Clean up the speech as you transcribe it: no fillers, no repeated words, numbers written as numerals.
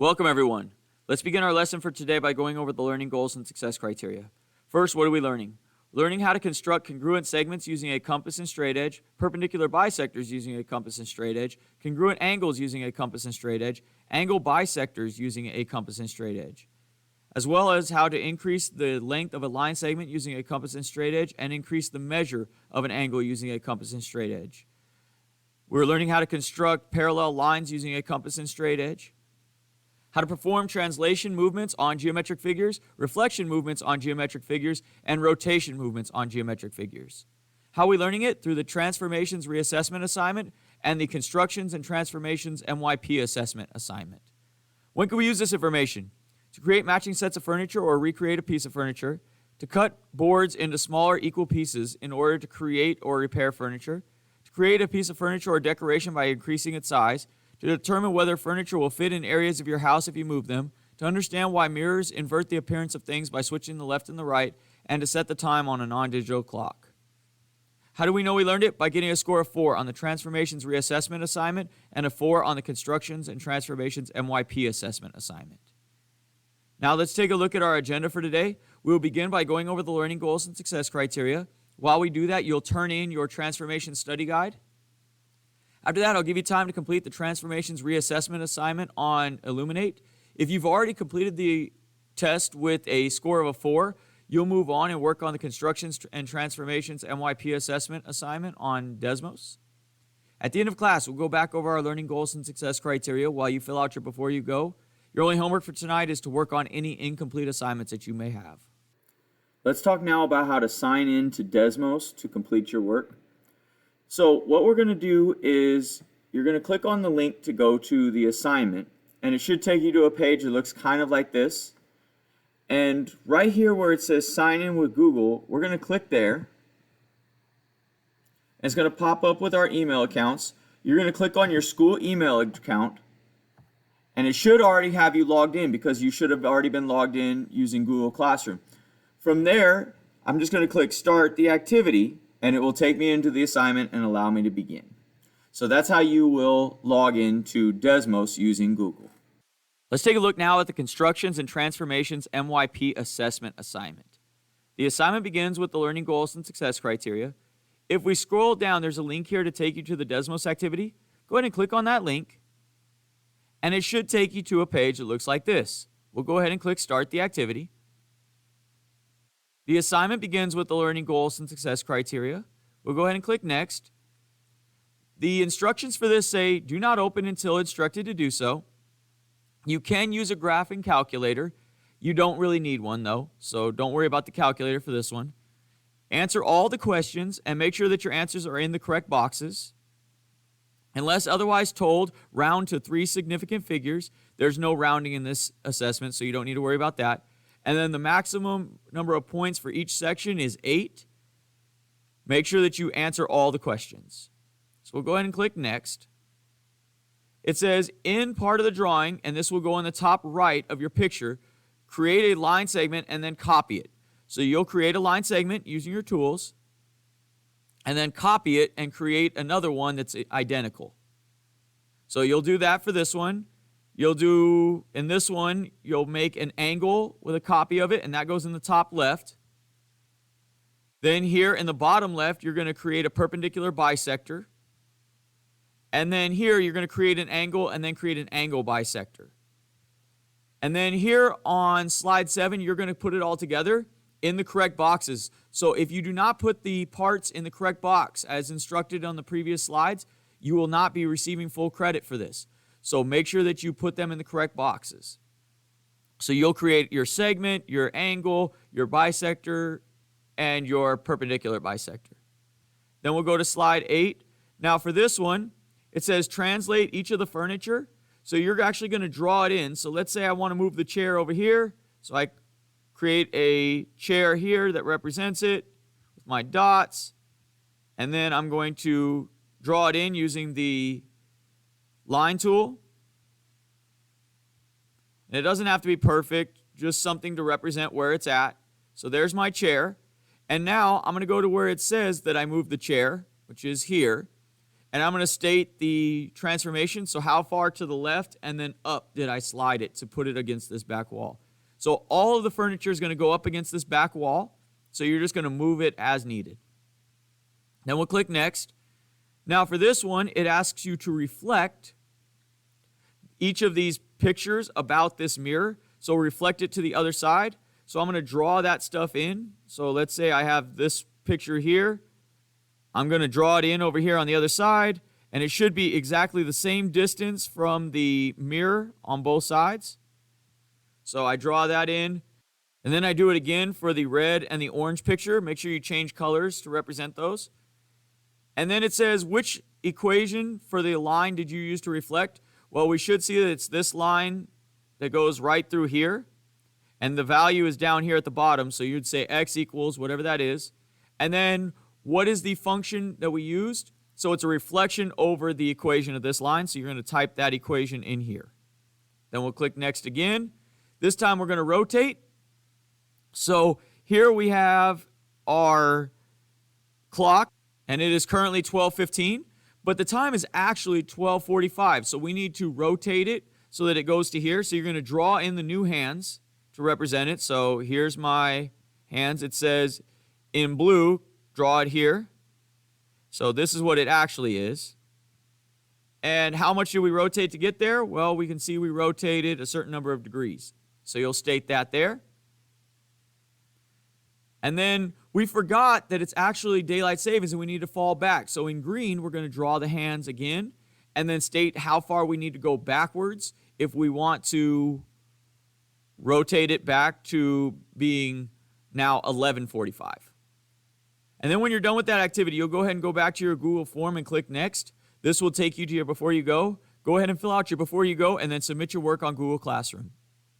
Welcome, everyone. Let's begin our lesson for today by going over the learning goals and success criteria. First, what are we learning? Learning how to construct congruent segments using a compass and straightedge, perpendicular bisectors using a compass and straightedge, congruent angles using a compass and straightedge, angle bisectors using a compass and straightedge, as well as how to increase the length of a line segment using a compass and straightedge and increase the measure of an angle using a compass and straightedge. We're learning how to construct parallel lines using a compass and straightedge, how to perform translation movements on geometric figures, reflection movements on geometric figures, and rotation movements on geometric figures. How are we learning it? Through the Transformations Reassessment Assignment and the Constructions and Transformations MYP Assessment Assignment. When can we use this information? To create matching sets of furniture or recreate a piece of furniture, to cut boards into smaller equal pieces in order to create or repair furniture, to create a piece of furniture or decoration by increasing its size, to determine whether furniture will fit in areas of your house if you move them, to understand why mirrors invert the appearance of things by switching the left and the right, and to set the time on a non-digital clock. How do we know we learned it? By getting a score of 4 on the Transformations Reassessment Assignment and a 4 on the Constructions and Transformations MYP Assessment Assignment. Now let's take a look at our agenda for today. We will begin by going over the learning goals and success criteria. While we do that, you'll turn in your Transformation Study Guide. After that, I'll give you time to complete the Transformations Reassessment Assignment on Illuminate. If you've already completed the test with a score of a 4, you'll move on and work on the Constructions and Transformations MYP Assessment Assignment on Desmos. At the end of class, we'll go back over our learning goals and success criteria while you fill out your before you go. Your only homework for tonight is to work on any incomplete assignments that you may have. Let's talk now about how to sign in to Desmos to complete your work. So what we're going to do is you're going to click on the link to go to the assignment, and it should take you to a page that looks kind of like this. And right here where it says sign in with Google, we're going to click there. And it's going to pop up with our email accounts. You're going to click on your school email account, and it should already have you logged in because you should have already been logged in using Google Classroom. From there, I'm just going to click start the activity, and it will take me into the assignment and allow me to begin. So that's how you will log into Desmos using Google. Let's take a look now at the Constructions and Transformations MYP Assessment Assignment. The assignment begins with the learning goals and success criteria. If we scroll down, there's a link here to take you to the Desmos activity. Go ahead and click on that link, and it should take you to a page that looks like this. We'll go ahead and click Start the Activity. The assignment begins with the learning goals and success criteria. We'll go ahead and click Next. The instructions for this say, do not open until instructed to do so. You can use a graphing calculator. You don't really need one, though, so don't worry about the calculator for this one. Answer all the questions and make sure that your answers are in the correct boxes. Unless otherwise told, round to 3 significant figures. There's no rounding in this assessment, so you don't need to worry about that. And then the maximum number of points for each section is 8. Make sure that you answer all the questions. So we'll go ahead and click Next. It says, in part of the drawing, and this will go in the top right of your picture, create a line segment and then copy it. So you'll create a line segment using your tools, and then copy it and create another one that's identical. So you'll do that for this one. You'll do, in this one, you'll make an angle with a copy of it, and that goes in the top left. Then here in the bottom left, you're going to create a perpendicular bisector. And then here, you're going to create an angle and then create an angle bisector. And then here on slide 7, you're going to put it all together in the correct boxes. So if you do not put the parts in the correct box as instructed on the previous slides, you will not be receiving full credit for this. So make sure that you put them in the correct boxes. So you'll create your segment, your angle, your bisector, and your perpendicular bisector. Then we'll go to slide 8. Now for this one, it says translate each of the furniture. So you're actually going to draw it in. So let's say I want to move the chair over here. So I create a chair here that represents it with my dots. And then I'm going to draw it in using the line tool. And it doesn't have to be perfect, just something to represent where it's at. So there's my chair. And now I'm going to go to where it says that I moved the chair, which is here. And I'm going to state the transformation. So how far to the left and then up did I slide it to put it against this back wall? So all of the furniture is going to go up against this back wall. So you're just going to move it as needed. Then we'll click next. Now for this one, it asks you to reflect each of these pictures about this mirror. So reflect it to the other side. So I'm going to draw that stuff in. So let's say I have this picture here. I'm going to draw it in over here on the other side, and it should be exactly the same distance from the mirror on both sides. So I draw that in, and then I do it again for the red and the orange picture. Make sure you change colors to represent those. And then it says, which equation for the line did you use to reflect? Well, we should see that it's this line that goes right through here, and the value is down here at the bottom, so you'd say x equals whatever that is. And then what is the function that we used? So it's a reflection over the equation of this line, so you're going to type that equation in here. Then we'll click next again. This time we're going to rotate. So here we have our clock, and it is currently 12:15, but the time is actually 12:45, so we need to rotate it so that it goes to here. So you're going to draw in the new hands to represent it. So here's my hands. It says in blue, draw it here. So this is what it actually is. And how much do we rotate to get there? Well, we can see we rotated a certain number of degrees. So you'll state that there. And then we forgot that it's actually daylight savings and we need to fall back. So in green, we're going to draw the hands again and then state how far we need to go backwards if we want to rotate it back to being now 11:45. And then when you're done with that activity, you'll go ahead and go back to your Google form and click next. This will take you to your before you go. Go ahead and fill out your before you go and then submit your work on Google Classroom.